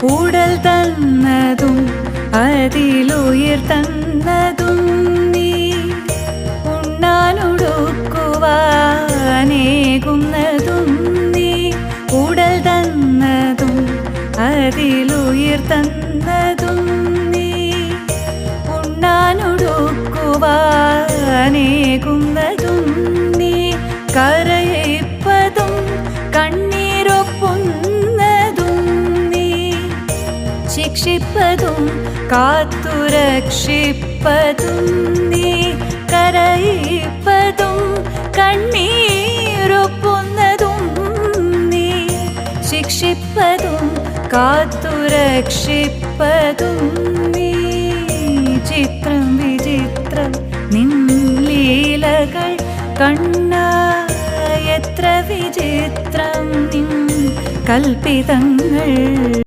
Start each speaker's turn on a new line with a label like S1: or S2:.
S1: ഉടൽ തന്നതും അതിലുയിർ തന്നതും നീ ഉണ്ണാനൊടുക്കുവാനേകുന്നതും നീ ഉടൽ തന്നതും അതിലുയിർ തന്നതും നീ ഉണ്ണാനൊടുക്കുവാനേകുന്നതും നീ കരയിപ്പതും കണ്ണീരൊപ്പുന്നതും നീ ശിക്ഷിപ്പതും കാത്തുരക്ഷിപ്പതും നീ കരയിപ്പതും കണ്ണീരൊപ്പുന്നതും നീ ശിക്ഷിപ്പതും കാത്തുരക്ഷിപ്പതും നീ ചിത്രം വിചിത്രം നിൻ ലീലകൾ കണ്ണാ എത്ര വിചിത്രം നിൻ കൽപ്പിതങ്ങൾ.